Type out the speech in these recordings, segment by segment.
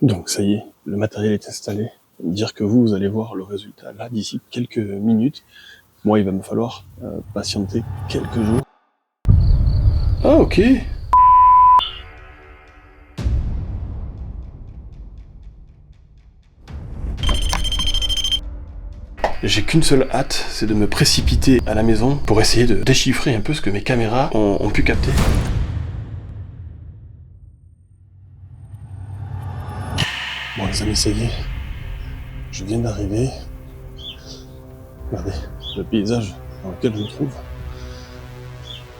Donc ça y est, le matériel est installé. Dire que vous allez voir le résultat là d'ici quelques minutes. Moi, il va me falloir patienter quelques jours. Ah, ok. J'ai qu'une seule hâte, c'est de me précipiter à la maison pour essayer de déchiffrer un peu ce que mes caméras ont pu capter. Bon les amis, ça y est, je viens d'arriver. Regardez le paysage dans lequel je me trouve.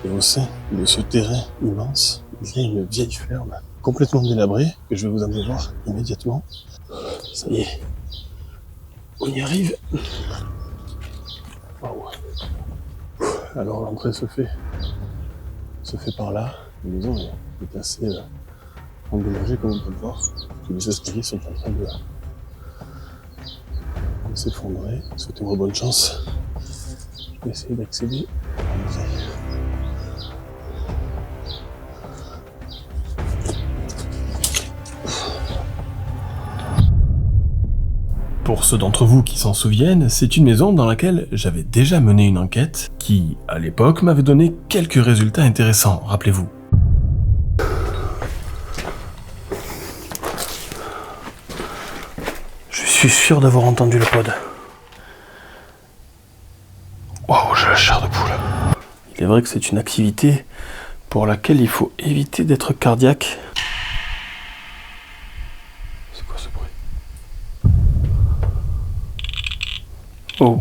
Et au sein de ce terrain immense, il y a une vieille ferme complètement délabrée que je vais vous amener voir immédiatement. Ça y est, on y arrive. Waouh. Alors l'entrée se fait par là. La maison est assez endommagée comme on peut le voir. Tous les escaliers sont en train de s'effondrer. Souhaitez-moi bonne chance. Je vais essayer d'accéder à l'entrée. Pour ceux d'entre vous qui s'en souviennent, c'est une maison dans laquelle j'avais déjà mené une enquête qui, à l'époque, m'avait donné quelques résultats intéressants, rappelez-vous. Je suis sûr d'avoir entendu le pod. Waouh, j'ai la chair de poule. Il est vrai que c'est une activité pour laquelle il faut éviter d'être cardiaque. C'est quoi ce bruit ? Oh.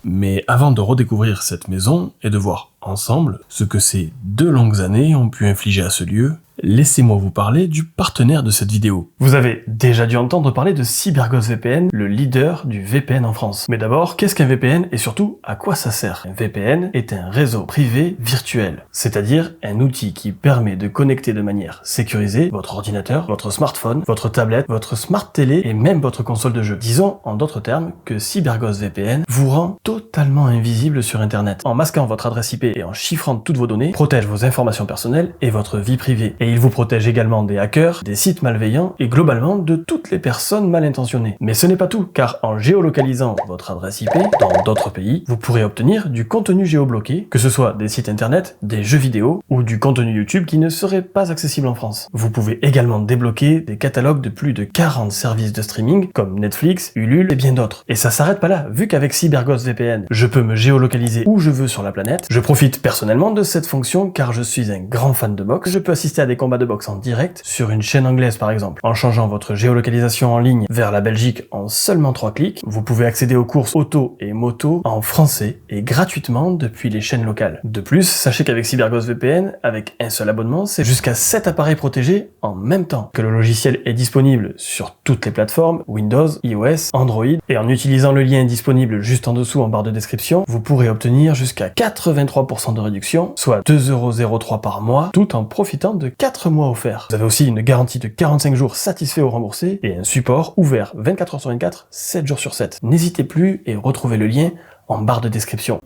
Mais avant de redécouvrir cette maison et de voir ensemble ce que ces 2 longues années ont pu infliger à ce lieu, laissez-moi vous parler du partenaire de cette vidéo. Vous avez déjà dû entendre parler de CyberGhost VPN, le leader du VPN en France. Mais d'abord, qu'est-ce qu'un VPN et surtout à quoi ça sert ? Un VPN est un réseau privé virtuel, c'est-à-dire un outil qui permet de connecter de manière sécurisée votre ordinateur, votre smartphone, votre tablette, votre smart télé et même votre console de jeu. Disons en d'autres termes que CyberGhost VPN vous rend totalement invisible sur Internet. En masquant votre adresse IP et en chiffrant toutes vos données, protège vos informations personnelles et votre vie privée. Et il vous protège également des hackers, des sites malveillants et globalement de toutes les personnes mal intentionnées. Mais ce n'est pas tout, car en géolocalisant votre adresse IP dans d'autres pays, vous pourrez obtenir du contenu géobloqué, que ce soit des sites internet, des jeux vidéo ou du contenu YouTube qui ne serait pas accessible en France. Vous pouvez également débloquer des catalogues de plus de 40 services de streaming comme Netflix, Ulule et bien d'autres. Et ça s'arrête pas là, vu qu'avec CyberGhost VPN, je peux me géolocaliser où je veux sur la planète. Je profite personnellement de cette fonction car je suis un grand fan de boxe. Je peux assister à des combats de boxe en direct sur une chaîne anglaise par exemple. En changeant votre géolocalisation en ligne vers la Belgique en seulement 3 clics, vous pouvez accéder aux courses auto et moto en français et gratuitement depuis les chaînes locales. De plus, sachez qu'avec CyberGhost VPN, avec un seul abonnement, c'est jusqu'à 7 appareils protégés en même temps. Que le logiciel est disponible sur toutes les plateformes, Windows, iOS, Android, et en utilisant le lien disponible juste en dessous en barre de description, vous pourrez obtenir jusqu'à 83% de réduction, soit 2,03€ par mois, tout en profitant de 4 mois offerts. Vous avez aussi une garantie de 45 jours satisfait ou remboursé et un support ouvert 24h sur 24, 7 jours sur 7. N'hésitez plus et retrouvez le lien en barre de description.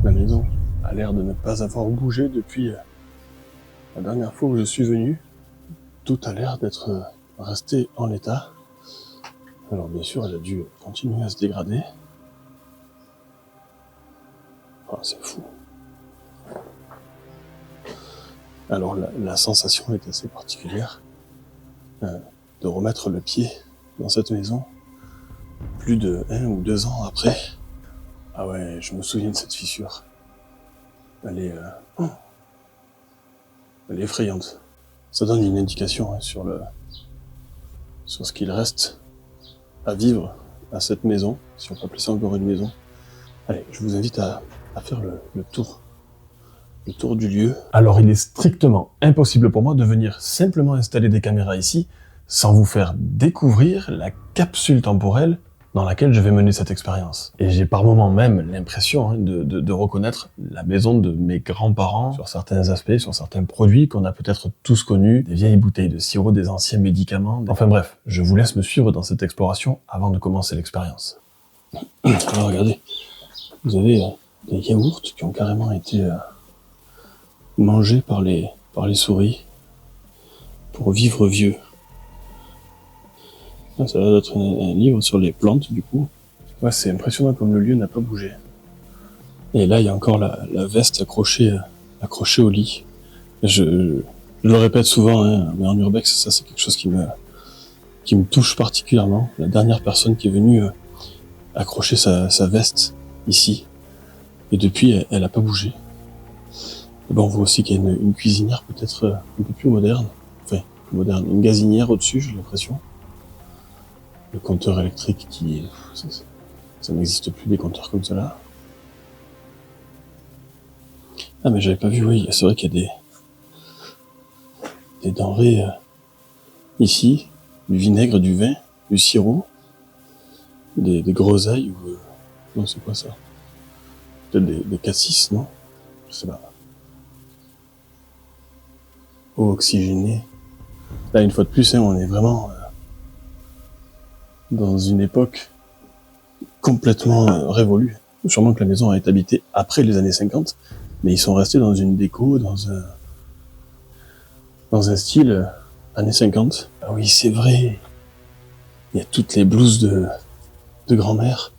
La maison a l'air de ne pas avoir bougé depuis la dernière fois où je suis venu. Tout a l'air d'être resté en état. Alors bien sûr, elle a dû continuer à se dégrader. Ah, c'est fou. Alors la sensation est assez particulière de remettre le pied dans cette maison plus de 1 ou 2 ans après. Ah ouais, je me souviens de cette fissure. Elle est effrayante. Ça donne une indication sur ce qu'il reste à vivre à cette maison, si on peut appeler ça encore une maison. Allez, je vous invite à faire le tour du lieu. Alors il est strictement impossible pour moi de venir simplement installer des caméras ici sans vous faire découvrir la capsule temporelle dans laquelle je vais mener cette expérience. Et j'ai par moments même l'impression de reconnaître la maison de mes grands-parents sur certains aspects, sur certains produits qu'on a peut-être tous connus, des vieilles bouteilles de sirop, des anciens médicaments. Enfin bref, je vous laisse me suivre dans cette exploration avant de commencer l'expérience. Alors regardez, vous avez des yaourts qui ont carrément été mangés par les souris Pour vivre vieux. Ah, ça va être un livre sur les plantes, du coup. Ouais, c'est impressionnant comme le lieu n'a pas bougé. Et là, il y a encore la veste accrochée au lit. Je le répète souvent, hein, mais en urbex, ça c'est quelque chose qui me touche particulièrement. La dernière personne qui est venue accrocher sa veste ici. Et depuis, elle a pas bougé. Et ben, on voit aussi qu'il y a une cuisinière peut-être un peu plus moderne. Enfin, moderne. Une gazinière au-dessus, j'ai l'impression. Le compteur électrique qui... Ça n'existe plus, des compteurs comme cela. Ah, mais j'avais pas vu, oui. C'est vrai qu'il y a des denrées ici. Du vinaigre, du vin, du sirop, des groseilles ou... non, c'est quoi ça? Peut-être des cassis, non? Je sais pas. Eau oxygénée. Là, une fois de plus, hein, on est vraiment dans une époque complètement révolue. Sûrement que la maison a été habitée après les années 50, mais ils sont restés dans une déco, dans un style années 50. Ah oui, c'est vrai. Il y a toutes les blouses de grand-mère.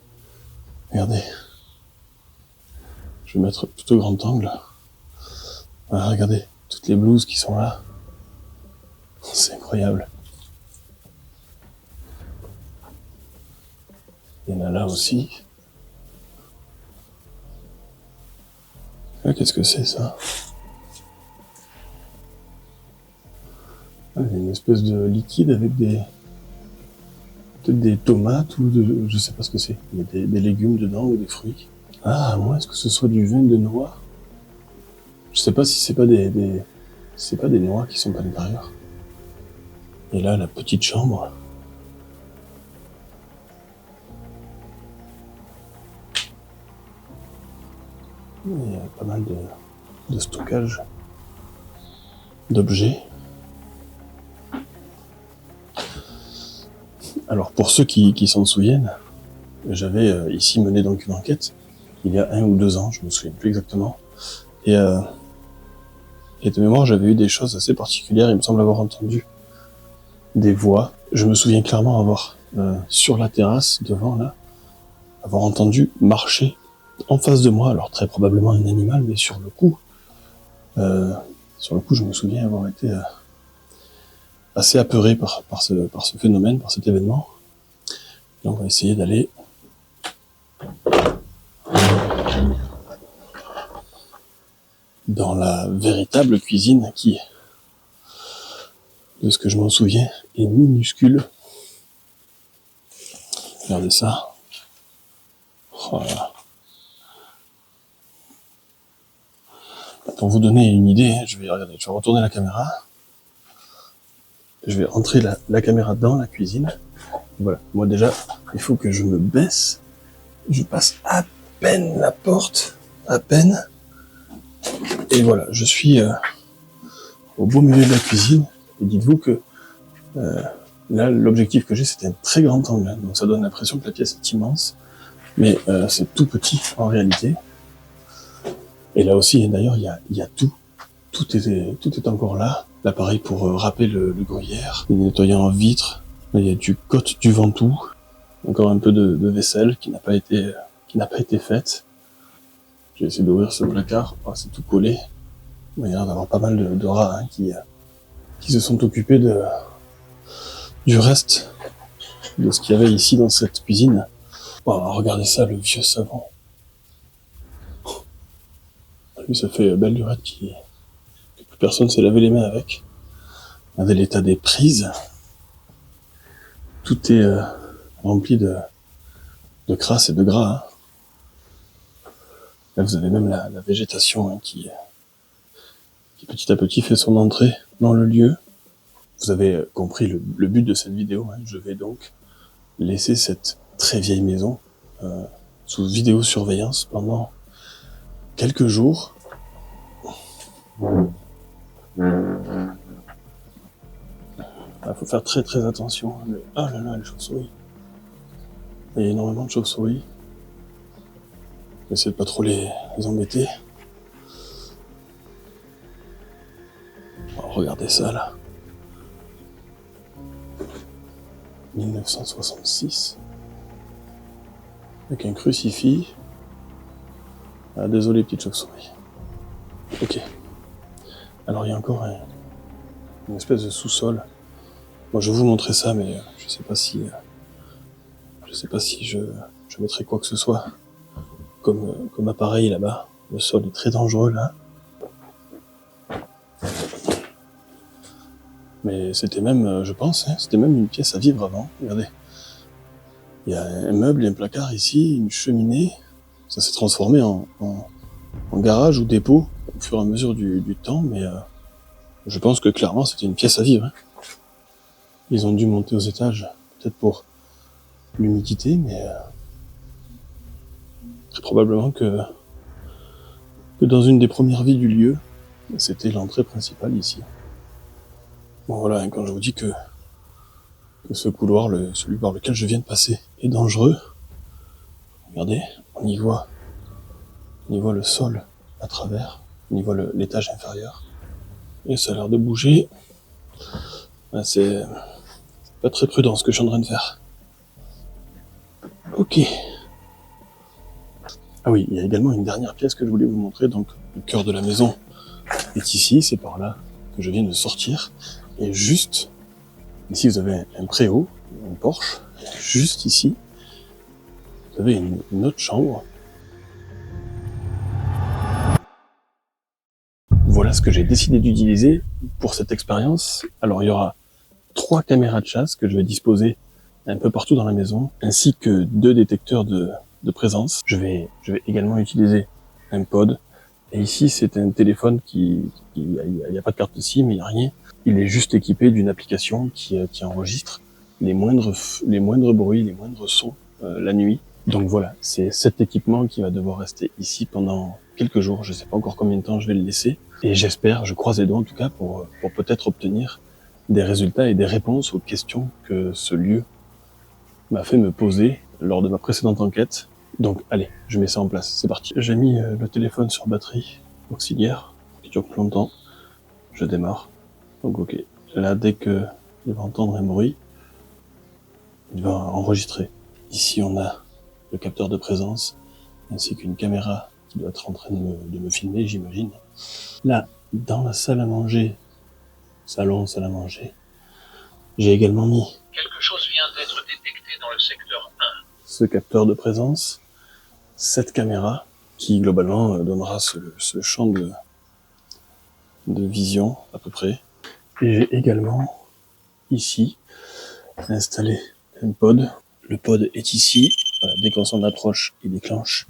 Regardez. Je vais mettre tout au grand angle. Voilà, regardez, toutes les blouses qui sont là. C'est incroyable. Il y en a là aussi. Ah, qu'est-ce que c'est ça? Ah, il y a une espèce de liquide avec peut-être des tomates ou je sais pas ce que c'est. Il y a des légumes dedans ou des fruits. Ah, à moins est-ce que ce soit du vin de noix? Je sais pas si c'est pas c'est pas des noix qui sont à l'intérieur. Et là, la petite chambre. Il y a pas mal de stockage d'objets. Alors, pour ceux qui s'en souviennent, j'avais ici mené donc une enquête il y a 1 ou 2 ans, je me souviens plus exactement. Et de mémoire, j'avais eu des choses assez particulières. Il me semble avoir entendu des voix. Je me souviens clairement avoir, sur la terrasse, devant là, avoir entendu marcher en face de moi, alors très probablement un animal, mais sur le coup, je me souviens avoir été assez apeuré par ce phénomène, par cet événement. Et on va essayer d'aller dans la véritable cuisine qui, de ce que je m'en souviens, est minuscule. Regardez ça. Oh là là. Pour vous donner une idée, je vais retourner la caméra. Je vais rentrer la caméra dans la cuisine. Voilà. Moi déjà, il faut que je me baisse. Je passe à peine la porte. À peine. Et voilà, je suis au beau milieu de la cuisine. Et dites-vous que là, l'objectif que j'ai, c'était un très grand angle. Donc ça donne l'impression que la pièce est immense. Mais c'est tout petit en réalité. Et là aussi, d'ailleurs, il y a tout. Tout est encore là. L'appareil pour râper le gruyère, le nettoyant en vitre. Là, il y a du côte du Ventoux. Encore un peu de vaisselle qui n'a pas été faite. J'ai essayé d'ouvrir ce placard. Oh, c'est tout collé. Il y a l'air d'avoir pas mal de rats hein, qui se sont occupés du reste de ce qu'il y avait ici dans cette cuisine. Oh, regardez ça, le vieux savon. Lui, ça fait belle lurette que plus personne s'est lavé les mains avec. Regardez l'état des prises. Tout est rempli de crasse et de gras. Hein. Là, vous avez même la végétation hein, qui petit à petit fait son entrée dans le lieu. Vous avez compris le but de cette vidéo. Hein. Je vais donc laisser cette très vieille maison sous vidéosurveillance pendant quelques jours. Il faut faire très très attention. Ah là là, les chauves-souris. Il y a énormément de chauves-souris. Essayez de pas trop les embêter. Oh, regardez ça là. 1966. Avec un crucifix. Ah, désolé, petite chauve-souris. Ok. Alors il y a encore une espèce de sous-sol. Moi je vais vous montrer ça, mais je sais pas si je mettrai quoi que ce soit comme appareil là-bas. Le sol est très dangereux là. Mais c'était même, je pense, c'était même une pièce à vivre avant. Regardez. Il y a un meuble et un placard ici, une cheminée. Ça s'est transformé en garage ou dépôt au fur et à mesure du temps, mais je pense que clairement c'était une pièce à vivre. Ils ont dû monter aux étages, peut-être pour l'humidité, mais très probablement que dans une des premières villes du lieu, c'était l'entrée principale ici. Bon voilà, quand je vous dis que ce couloir, celui par lequel je viens de passer, est dangereux, regardez, on y voit le sol à travers, on y voit l'étage inférieur, et ça a l'air de bouger. C'est pas très prudent ce que je suis en train de faire. Ok. Ah oui, il y a également une dernière pièce que je voulais vous montrer, donc le cœur de la maison est ici, c'est par là que je viens de sortir, et juste ici vous avez un préau, un porche, juste ici vous avez une autre chambre. Voilà ce que j'ai décidé d'utiliser pour cette expérience. Alors il y aura 3 caméras de chasse que je vais disposer un peu partout dans la maison, ainsi que 2 détecteurs de présence. Je vais également utiliser un pod. Et ici, c'est un téléphone il y a pas de carte SIM, il n'y a rien. Il est juste équipé d'une application qui enregistre les moindres bruits, les moindres sons la nuit. Donc voilà, c'est cet équipement qui va devoir rester ici pendant quelques jours. Je sais pas encore combien de temps je vais le laisser. Et j'espère, je croise les doigts en tout cas, pour peut-être obtenir des résultats et des réponses aux questions que ce lieu m'a fait me poser lors de ma précédente enquête. Donc allez, je mets ça en place, c'est parti. J'ai mis le téléphone sur batterie auxiliaire, qui dure plus longtemps. Je démarre. Donc ok, là dès que il va entendre un bruit, il va enregistrer. Ici on a le capteur de présence, ainsi qu'une caméra qui doit être en train de me filmer, j'imagine. Là, dans la salle à manger, salon, salle à manger, j'ai également mis quelque chose vient d'être détecté dans le secteur 1. Ce capteur de présence, cette caméra, qui globalement donnera ce champ de vision à peu près. Et j'ai également ici installé un pod. Le pod est ici, voilà, dès qu'on s'en approche, il déclenche.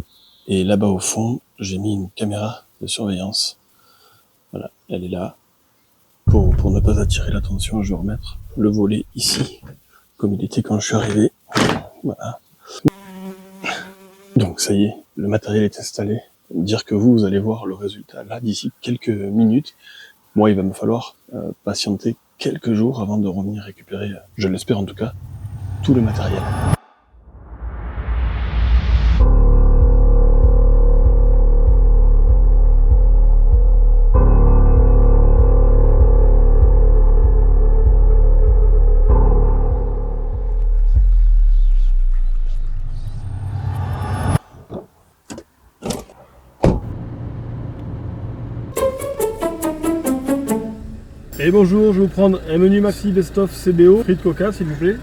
Et là-bas au fond, j'ai mis une caméra de surveillance. Voilà, elle est là. Pour ne pas attirer l'attention, je vais remettre le volet ici, comme il était quand je suis arrivé. Voilà. Donc ça y est, le matériel est installé. Dire que vous allez voir le résultat là d'ici quelques minutes. Moi, il va me falloir patienter quelques jours avant de revenir récupérer, je l'espère en tout cas, tout le matériel. Et bonjour, je vais vous prendre un menu maxi best-of CBO, frites coca s'il vous plaît.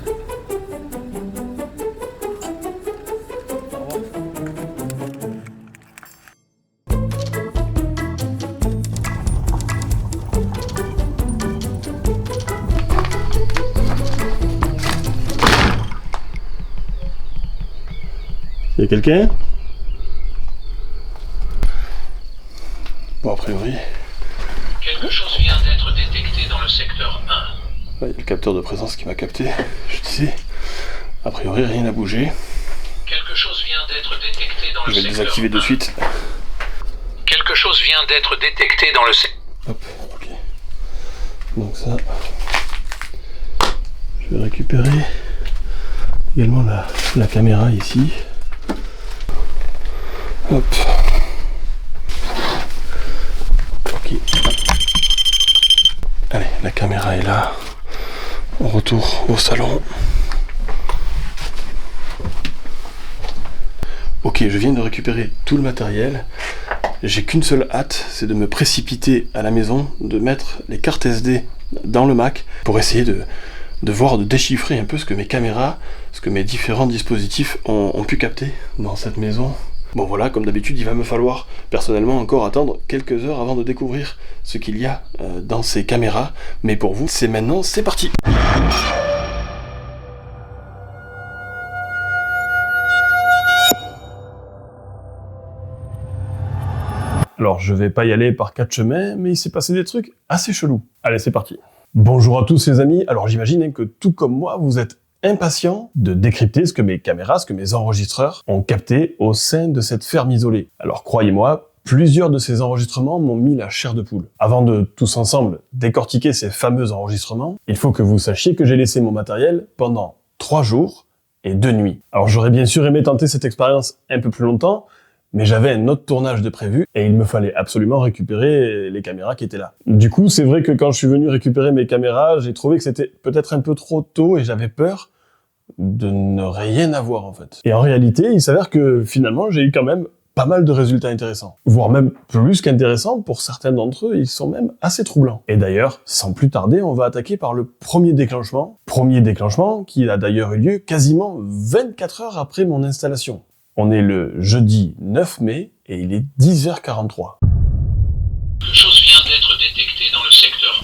Il y a quelqu'un? Bon, a priori... Quelque chose vient d'être détecté dans le secteur 1. Il y a le capteur de présence qui m'a capté, je disais. A priori, rien n'a bougé. Quelque chose vient d'être détecté dans le secteur 1. Je vais le désactiver de suite. Quelque chose vient d'être détecté dans le secteur. Hop, ok. Donc ça... Je vais récupérer également la caméra ici. Hop. Ok. Allez, la caméra est là. On retourne au salon. Ok, je viens de récupérer tout le matériel. J'ai qu'une seule hâte, c'est de me précipiter à la maison, de mettre les cartes SD dans le Mac pour essayer de voir, de déchiffrer un peu ce que mes caméras, ce que mes différents dispositifs ont pu capter dans cette maison. Bon voilà, comme d'habitude, il va me falloir personnellement encore attendre quelques heures avant de découvrir ce qu'il y a dans ces caméras. Mais pour vous, c'est maintenant, c'est parti! Alors, je vais pas y aller par 4 chemins, mais il s'est passé des trucs assez chelous. Allez, c'est parti. Bonjour à tous les amis. Alors, j'imagine que tout comme moi, vous êtes impatients de décrypter ce que mes caméras, ce que mes enregistreurs ont capté au sein de cette ferme isolée. Alors, croyez-moi, plusieurs de ces enregistrements m'ont mis la chair de poule. Avant de tous ensemble décortiquer ces fameux enregistrements, il faut que vous sachiez que j'ai laissé mon matériel pendant 3 jours et 2 nuits. Alors, j'aurais bien sûr aimé tenter cette expérience un peu plus longtemps, mais j'avais un autre tournage de prévu et il me fallait absolument récupérer les caméras qui étaient là. Du coup, c'est vrai que quand je suis venu récupérer mes caméras, j'ai trouvé que c'était peut-être un peu trop tôt et j'avais peur de ne rien avoir en fait. Et en réalité, il s'avère que finalement, j'ai eu quand même pas mal de résultats intéressants. Voire même plus qu'intéressants, pour certains d'entre eux, ils sont même assez troublants. Et d'ailleurs, sans plus tarder, on va attaquer par le premier déclenchement. Premier déclenchement qui a d'ailleurs eu lieu quasiment 24 heures après mon installation. On est le jeudi 9 mai et il est 10h43. Quelque chose vient d'être détecté dans le secteur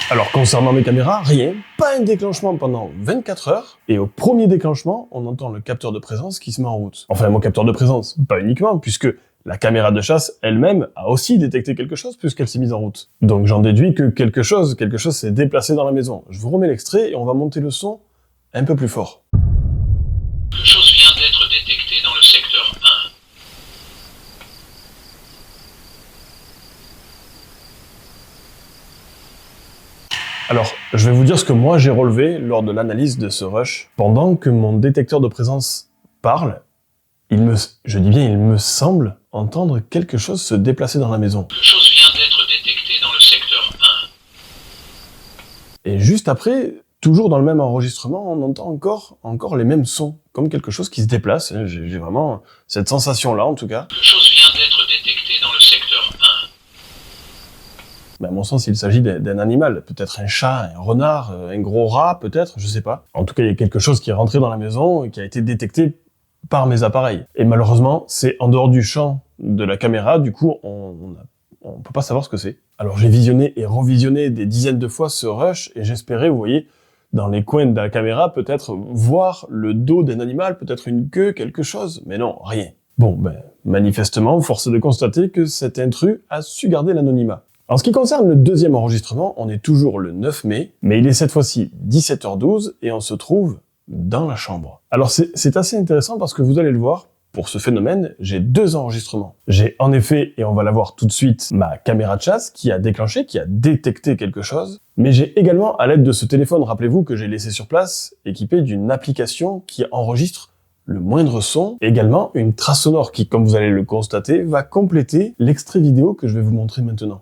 1. Alors concernant mes caméras, rien, pas un déclenchement pendant 24 heures, et au premier déclenchement, on entend le capteur de présence qui se met en route. Enfin mon capteur de présence, pas uniquement, puisque la caméra de chasse elle-même a aussi détecté quelque chose puisqu'elle s'est mise en route. Donc j'en déduis que quelque chose s'est déplacé dans la maison. Je vous remets l'extrait et on va monter le son un peu plus fort. Quelque chose vient d'être détecté dans le secteur 1. Alors, je vais vous dire ce que moi j'ai relevé lors de l'analyse de ce rush. Pendant que mon détecteur de présence parle, il me semble entendre quelque chose se déplacer dans la maison. Quelque chose vient d'être détecté dans le secteur 1. Et juste après, toujours dans le même enregistrement, on entend encore les mêmes sons, comme quelque chose qui se déplace. J'ai vraiment cette sensation-là, en tout cas. Quelque chose vient d'être détecté dans le secteur 1. À mon sens, il s'agit d'un animal. Peut-être un chat, un renard, un gros rat, peut-être, je sais pas. En tout cas, il y a quelque chose qui est rentré dans la maison et qui a été détecté par mes appareils. Et malheureusement, c'est en dehors du champ de la caméra, du coup, on peut pas savoir ce que c'est. Alors j'ai visionné et revisionné des dizaines de fois ce rush, et j'espérais, vous voyez, dans les coins de la caméra, peut-être voir le dos d'un animal, peut-être une queue, quelque chose, mais non, rien. Bon, manifestement, force est de constater que cet intrus a su garder l'anonymat. En ce qui concerne le deuxième enregistrement, on est toujours le 9 mai, mais il est cette fois-ci 17h12, et on se trouve dans la chambre. Alors c'est assez intéressant parce que vous allez le voir, pour ce phénomène, j'ai 2 enregistrements. J'ai en effet, et on va la voir tout de suite, ma caméra de chasse qui a déclenché, qui a détecté quelque chose, mais j'ai également, à l'aide de ce téléphone, rappelez-vous que j'ai laissé sur place, équipé d'une application qui enregistre le moindre son, et également une trace sonore qui, comme vous allez le constater, va compléter l'extrait vidéo que je vais vous montrer maintenant.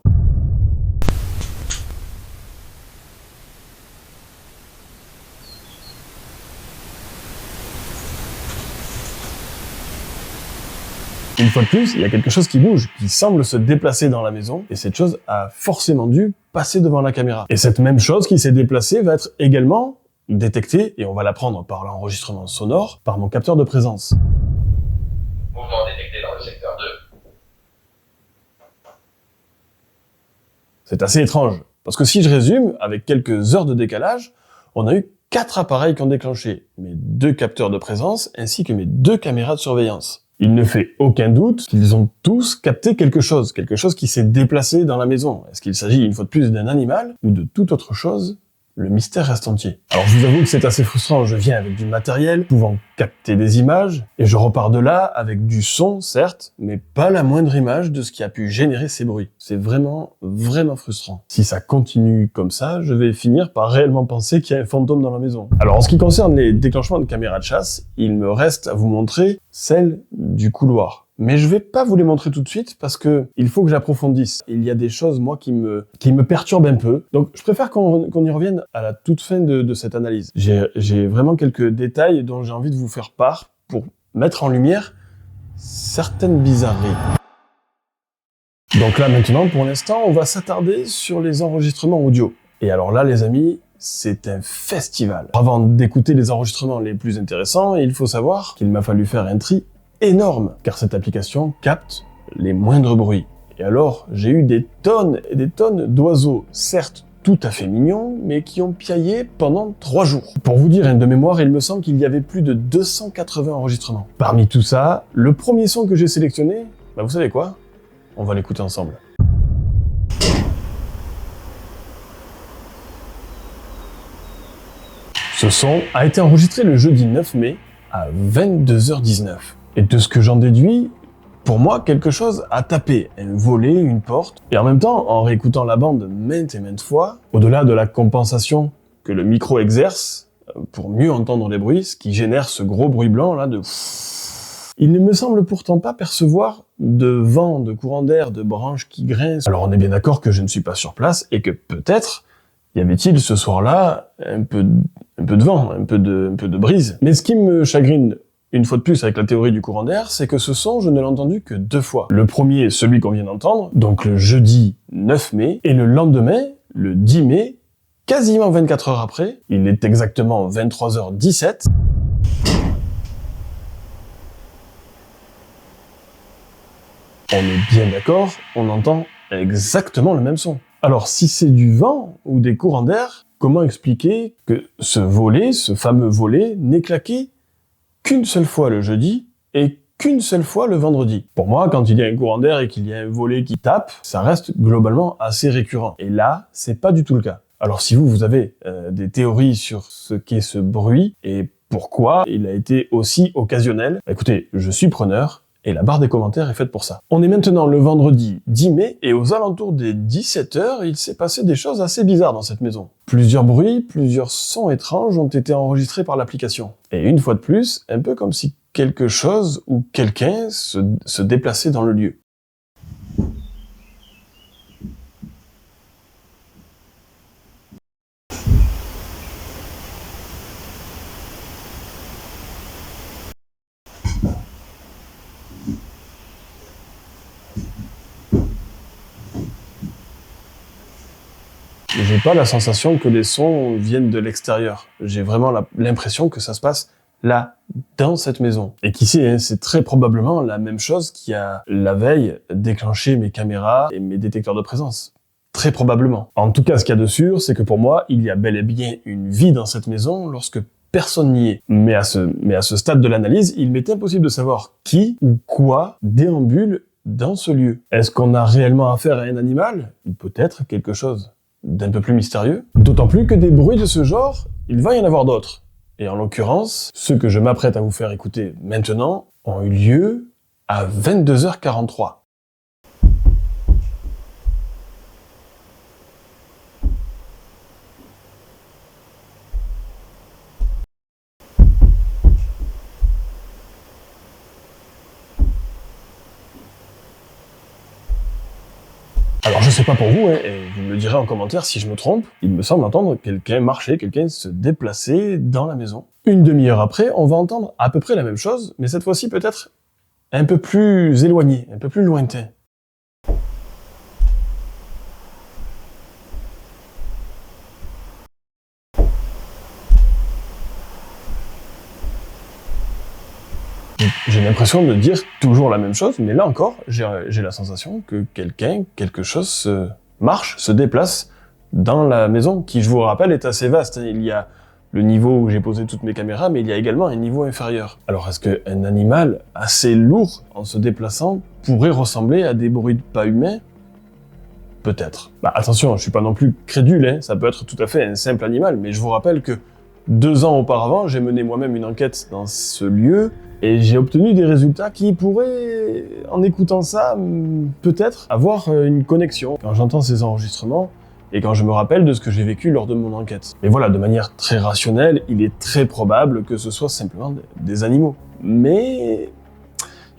Une fois de plus, il y a quelque chose qui bouge, qui semble se déplacer dans la maison, et cette chose a forcément dû passer devant la caméra. Et cette même chose qui s'est déplacée va être également détectée, et on va l'apprendre par l'enregistrement sonore, par mon capteur de présence. Mouvement détecté dans le secteur 2. C'est assez étrange, parce que si je résume, avec quelques heures de décalage, on a eu 4 appareils qui ont déclenché, mes 2 capteurs de présence, ainsi que mes 2 caméras de surveillance. Il ne fait aucun doute qu'ils ont tous capté quelque chose qui s'est déplacé dans la maison. Est-ce qu'il s'agit une fois de plus d'un animal ou de toute autre chose? Le mystère reste entier. Alors je vous avoue que c'est assez frustrant, je viens avec du matériel pouvant capter des images, et je repars de là avec du son, certes, mais pas la moindre image de ce qui a pu générer ces bruits. C'est vraiment frustrant. Si ça continue comme ça, je vais finir par réellement penser qu'il y a un fantôme dans la maison. Alors en ce qui concerne les déclenchements de caméras de chasse, il me reste à vous montrer celle du couloir. Mais je vais pas vous les montrer tout de suite parce que il faut que j'approfondisse. Il y a des choses, moi, qui me perturbent un peu. Donc, je préfère qu'on y revienne à la toute fin de cette analyse. J'ai vraiment quelques détails dont j'ai envie de vous faire part pour mettre en lumière certaines bizarreries. Donc là, maintenant, pour l'instant, on va s'attarder sur les enregistrements audio. Et alors là, les amis, c'est un festival. Avant d'écouter les enregistrements les plus intéressants, il faut savoir qu'il m'a fallu faire un tri énorme, car cette application capte les moindres bruits. Et alors, j'ai eu des tonnes et des tonnes d'oiseaux, certes tout à fait mignons, mais qui ont piaillé pendant 3 jours. Pour vous dire, de mémoire, il me semble qu'il y avait plus de 280 enregistrements. Parmi tout ça, le premier son que j'ai sélectionné, vous savez quoi? On va l'écouter ensemble. Ce son a été enregistré le jeudi 9 mai à 22h19. Et de ce que j'en déduis, pour moi, quelque chose a tapé, un volet, une porte. Et en même temps, en réécoutant la bande maintes et maintes fois, au-delà de la compensation que le micro exerce pour mieux entendre les bruits, ce qui génère ce gros bruit blanc là de... Il ne me semble pourtant pas percevoir de vent, de courant d'air, de branches qui grincent. Alors on est bien d'accord que je ne suis pas sur place et que peut-être y avait-il ce soir-là un peu de vent, un peu de brise. Mais ce qui me chagrine une fois de plus avec la théorie du courant d'air, c'est que ce son, je ne l'ai entendu que 2 fois. Le premier, celui qu'on vient d'entendre, donc le jeudi 9 mai, et le lendemain, le 10 mai, quasiment 24 heures après, il est exactement 23h17, on est bien d'accord, on entend exactement le même son. Alors, si c'est du vent ou des courants d'air, comment expliquer que ce volet, ce fameux volet, n'ait claqué qu'une seule fois le jeudi et qu'une seule fois le vendredi? Pour moi, quand il y a un courant d'air et qu'il y a un volet qui tape, ça reste globalement assez récurrent. Et là, c'est pas du tout le cas. Alors, si vous avez des théories sur ce qu'est ce bruit et pourquoi il a été aussi occasionnel, écoutez, je suis preneur. Et la barre des commentaires est faite pour ça. On est maintenant le vendredi 10 mai, et aux alentours des 17h, il s'est passé des choses assez bizarres dans cette maison. Plusieurs bruits, plusieurs sons étranges ont été enregistrés par l'application. Et une fois de plus, un peu comme si quelque chose ou quelqu'un se déplaçait dans le lieu. J'ai pas la sensation que les sons viennent de l'extérieur. J'ai vraiment l'impression que ça se passe là, dans cette maison. Et qui sait, c'est très probablement la même chose qui a, la veille, déclenché mes caméras et mes détecteurs de présence. Très probablement. En tout cas, ce qu'il y a de sûr, c'est que pour moi, il y a bel et bien une vie dans cette maison lorsque personne n'y est. Mais à ce stade de l'analyse, il m'est impossible de savoir qui ou quoi déambule dans ce lieu. Est-ce qu'on a réellement affaire à un animal? Ou peut-être quelque chose d'un peu plus mystérieux. D'autant plus que des bruits de ce genre, il va y en avoir d'autres. Et en l'occurrence, ceux que je m'apprête à vous faire écouter maintenant ont eu lieu à 22h43. Alors je sais pas pour vous, et vous me le direz en commentaire si je me trompe, il me semble entendre quelqu'un marcher, quelqu'un se déplacer dans la maison. Une demi-heure après, on va entendre à peu près la même chose, mais cette fois-ci peut-être un peu plus éloigné, un peu plus lointain. J'ai l'impression de dire toujours la même chose, mais là encore, j'ai la sensation que quelque chose se déplace dans la maison, qui, je vous rappelle, est assez vaste. Il y a le niveau où j'ai posé toutes mes caméras, mais il y a également un niveau inférieur. Alors, est-ce qu'un animal assez lourd, en se déplaçant, pourrait ressembler à des bruits de pas humains? Peut-être. Attention, je suis pas non plus crédule, ça peut être tout à fait un simple animal, mais je vous rappelle que 2 ans auparavant, j'ai mené moi-même une enquête dans ce lieu, et j'ai obtenu des résultats qui pourraient, en écoutant ça, peut-être avoir une connexion. Quand j'entends ces enregistrements, et quand je me rappelle de ce que j'ai vécu lors de mon enquête. Mais voilà, de manière très rationnelle, il est très probable que ce soit simplement des animaux. Mais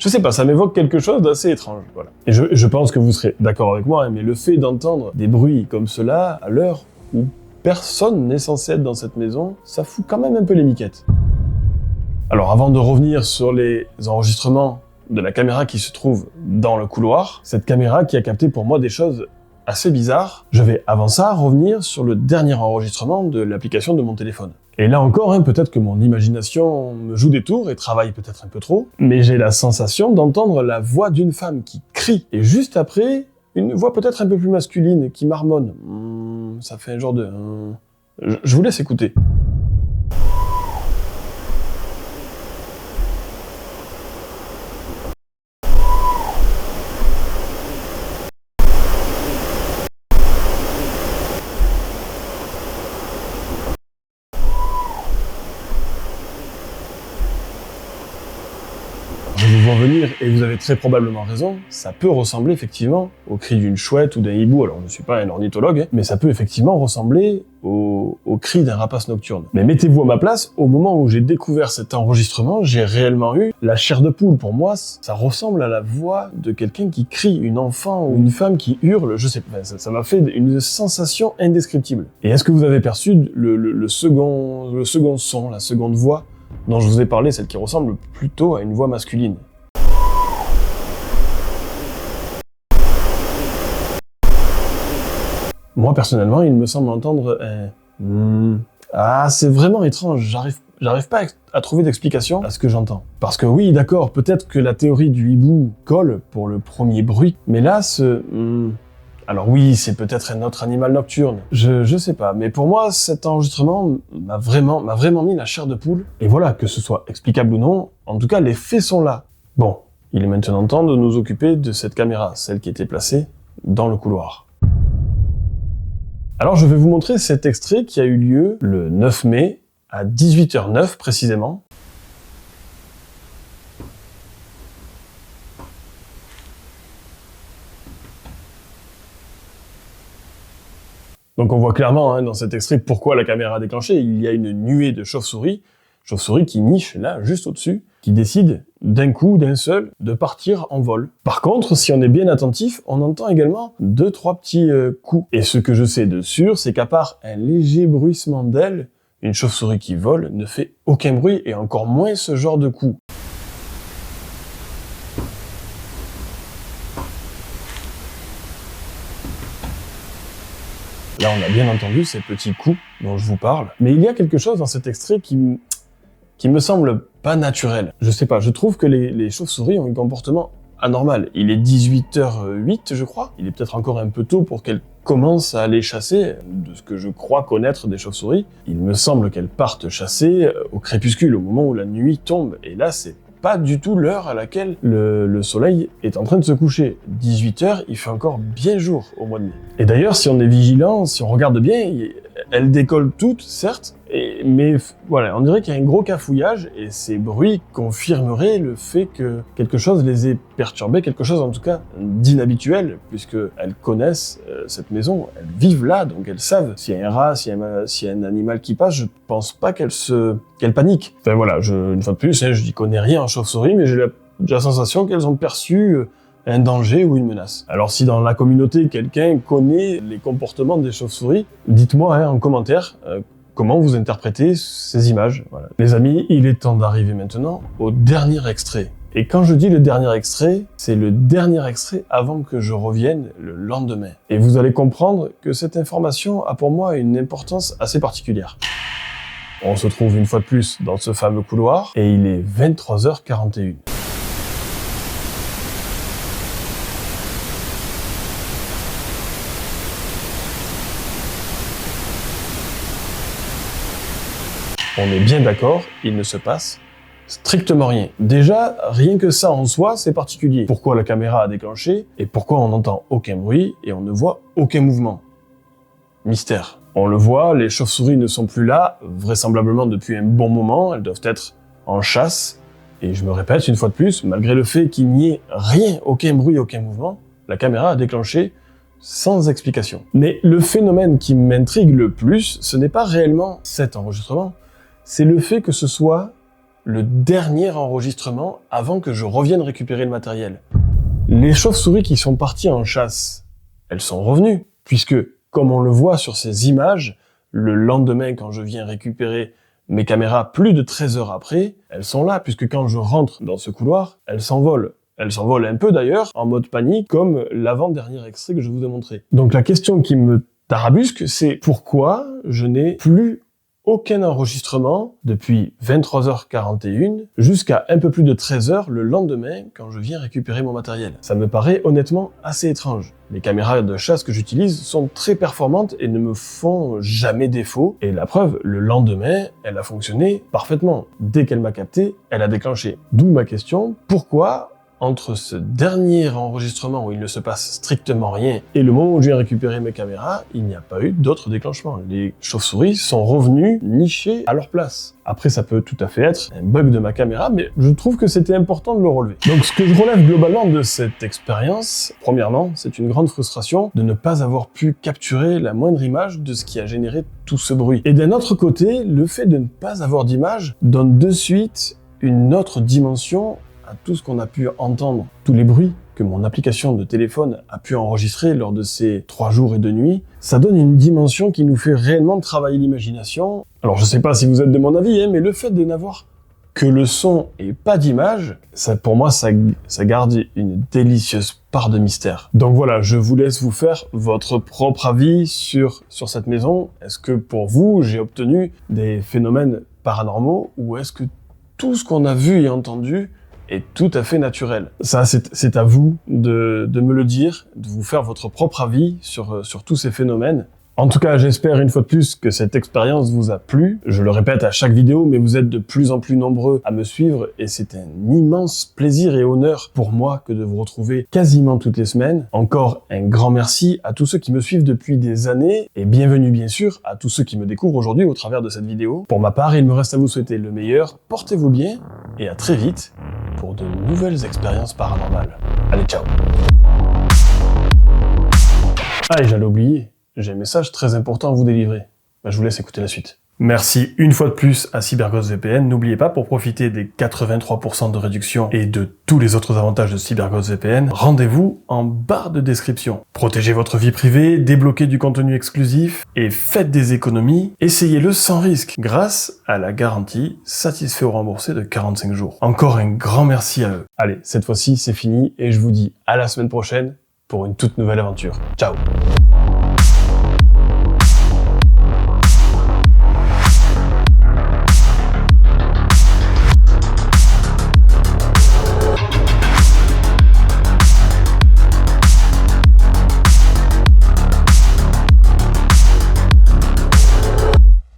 Je sais pas, ça m'évoque quelque chose d'assez étrange, voilà. Et je pense que vous serez d'accord avec moi, hein, mais le fait d'entendre des bruits comme cela à l'heure où personne n'est censé être dans cette maison, ça fout quand même un peu les miquettes. Alors avant de revenir sur les enregistrements de la caméra qui se trouve dans le couloir, cette caméra qui a capté pour moi des choses assez bizarres, je vais avant ça revenir sur le dernier enregistrement de l'application de mon téléphone. Et là encore, hein, peut-être que mon imagination me joue des tours et travaille peut-être un peu trop, mais j'ai la sensation d'entendre la voix d'une femme qui crie, et juste après, une voix peut-être un peu plus masculine qui marmonne. Ça fait un genre de... Je vous laisse écouter. Je vous vois venir, et vous avez très probablement raison, ça peut ressembler effectivement au cri d'une chouette ou d'un hibou. Alors je ne suis pas un ornithologue, hein, mais ça peut effectivement ressembler au cri d'un rapace nocturne. Mais mettez-vous à ma place, au moment où j'ai découvert cet enregistrement, j'ai réellement eu la chair de poule. Pour moi, ça ressemble à la voix de quelqu'un qui crie, une enfant ou une femme qui hurle, je sais pas, ça m'a fait une sensation indescriptible. Et est-ce que vous avez perçu le second son, la seconde voix dont je vous ai parlé, celle qui ressemble plutôt à une voix masculine? Moi, personnellement, il me semble entendre un... Ah, c'est vraiment étrange, j'arrive pas à trouver d'explication à ce que j'entends. Parce que oui, d'accord, peut-être que la théorie du hibou colle pour le premier bruit, mais là, alors oui, c'est peut-être un autre animal nocturne, je sais pas, mais pour moi, cet enregistrement m'a vraiment mis la chair de poule. Et voilà, que ce soit explicable ou non, en tout cas, les faits sont là. Bon, il est maintenant temps de nous occuper de cette caméra, celle qui était placée dans le couloir. Alors je vais vous montrer cet extrait qui a eu lieu le 9 mai à 18h09 précisément. Donc on voit clairement dans cet extrait pourquoi la caméra a déclenché. Il y a une nuée de chauves-souris qui nichent là, juste au-dessus, qui décident d'un coup, d'un seul, de partir en vol. Par contre, si on est bien attentif, on entend également 2-3 petits coups. Et ce que je sais de sûr, c'est qu'à part un léger bruissement d'ailes, une chauve-souris qui vole ne fait aucun bruit et encore moins ce genre de coups. Là, on a bien entendu ces petits coups dont je vous parle. Mais il y a quelque chose dans cet extrait qui me semble pas naturel. Je sais pas, je trouve que les chauves-souris ont un comportement anormal. Il est 18h08, je crois. Il est peut-être encore un peu tôt pour qu'elles commencent à aller chasser. De ce que je crois connaître des chauves-souris, il me semble qu'elles partent chasser au crépuscule, au moment où la nuit tombe. Et là, c'est pas du tout l'heure à laquelle le soleil est en train de se coucher. 18h, il fait encore bien jour au mois de mai. Et d'ailleurs, si on est vigilant, si on regarde bien, elles décollent toutes, certes, mais voilà, on dirait qu'il y a un gros cafouillage, et ces bruits confirmeraient le fait que quelque chose les ait perturbées, quelque chose en tout cas d'inhabituel, puisqu'elles connaissent cette maison, elles vivent là, donc elles savent s'il y a un rat, s'il y a un animal qui passe, je pense pas qu'elles paniquent. Enfin voilà, une fois de plus, je n'y connais rien en chauve-souris, mais j'ai la sensation qu'elles ont perçu un danger ou une menace. Alors si dans la communauté, quelqu'un connaît les comportements des chauves-souris, dites-moi en commentaire comment vous interprétez ces images. Voilà. Les amis, il est temps d'arriver maintenant au dernier extrait. Et quand je dis le dernier extrait, c'est le dernier extrait avant que je revienne le lendemain. Et vous allez comprendre que cette information a pour moi une importance assez particulière. On se trouve une fois de plus dans ce fameux couloir, et il est 23h41. On est bien d'accord, il ne se passe strictement rien. Déjà, rien que ça en soi, c'est particulier. Pourquoi la caméra a déclenché, et pourquoi on n'entend aucun bruit, et on ne voit aucun mouvement? Mystère. On le voit, les chauves-souris ne sont plus là, vraisemblablement depuis un bon moment, elles doivent être en chasse, et je me répète une fois de plus, malgré le fait qu'il n'y ait rien, aucun bruit, aucun mouvement, la caméra a déclenché sans explication. Mais le phénomène qui m'intrigue le plus, ce n'est pas réellement cet enregistrement, c'est le fait que ce soit le dernier enregistrement avant que je revienne récupérer le matériel. Les chauves-souris qui sont parties en chasse, elles sont revenues, puisque, comme on le voit sur ces images, le lendemain quand je viens récupérer mes caméras plus de 13 heures après, elles sont là, puisque quand je rentre dans ce couloir, elles s'envolent. Elles s'envolent un peu d'ailleurs, en mode panique, comme l'avant-dernier extrait que je vous ai montré. Donc la question qui me tarabusque, c'est pourquoi je n'ai plus aucun enregistrement depuis 23h41 jusqu'à un peu plus de 13h le lendemain quand je viens récupérer mon matériel. Ça me paraît honnêtement assez étrange. Les caméras de chasse que j'utilise sont très performantes et ne me font jamais défaut. Et la preuve, le lendemain, elle a fonctionné parfaitement. Dès qu'elle m'a capté, elle a déclenché. D'où ma question, pourquoi entre ce dernier enregistrement où il ne se passe strictement rien et le moment où je viens récupérer mes caméras, il n'y a pas eu d'autre déclenchement. Les chauves-souris sont revenus nichés à leur place. Après, ça peut tout à fait être un bug de ma caméra, mais je trouve que c'était important de le relever. Donc, ce que je relève globalement de cette expérience, premièrement, c'est une grande frustration de ne pas avoir pu capturer la moindre image de ce qui a généré tout ce bruit. Et d'un autre côté, le fait de ne pas avoir d'image donne de suite une autre dimension à tout ce qu'on a pu entendre, tous les bruits que mon application de téléphone a pu enregistrer lors de ces 3 jours et 2 nuits, ça donne une dimension qui nous fait réellement travailler l'imagination. Alors je sais pas si vous êtes de mon avis, mais le fait de n'avoir que le son et pas d'image, ça, pour moi, ça garde une délicieuse part de mystère. Donc voilà, je vous laisse vous faire votre propre avis sur cette maison. Est-ce que pour vous, j'ai obtenu des phénomènes paranormaux ou est-ce que tout ce qu'on a vu et entendu est tout à fait naturel? Ça, c'est à vous de me le dire, de vous faire votre propre avis sur tous ces phénomènes. En tout cas, j'espère une fois de plus que cette expérience vous a plu. Je le répète à chaque vidéo, mais vous êtes de plus en plus nombreux à me suivre et c'est un immense plaisir et honneur pour moi que de vous retrouver quasiment toutes les semaines. Encore un grand merci à tous ceux qui me suivent depuis des années et bienvenue bien sûr à tous ceux qui me découvrent aujourd'hui au travers de cette vidéo. Pour ma part, il me reste à vous souhaiter le meilleur. Portez-vous bien et à très vite pour de nouvelles expériences paranormales. Allez, ciao. Ah, et j'allais oublier. J'ai un message très important à vous délivrer. Je vous laisse écouter la suite. Merci une fois de plus à CyberGhost VPN. N'oubliez pas, pour profiter des 83% de réduction et de tous les autres avantages de CyberGhost VPN, rendez-vous en barre de description. Protégez votre vie privée, débloquez du contenu exclusif et faites des économies. Essayez-le sans risque grâce à la garantie satisfait ou remboursé de 45 jours. Encore un grand merci à eux. Allez, cette fois-ci, c'est fini et je vous dis à la semaine prochaine pour une toute nouvelle aventure. Ciao!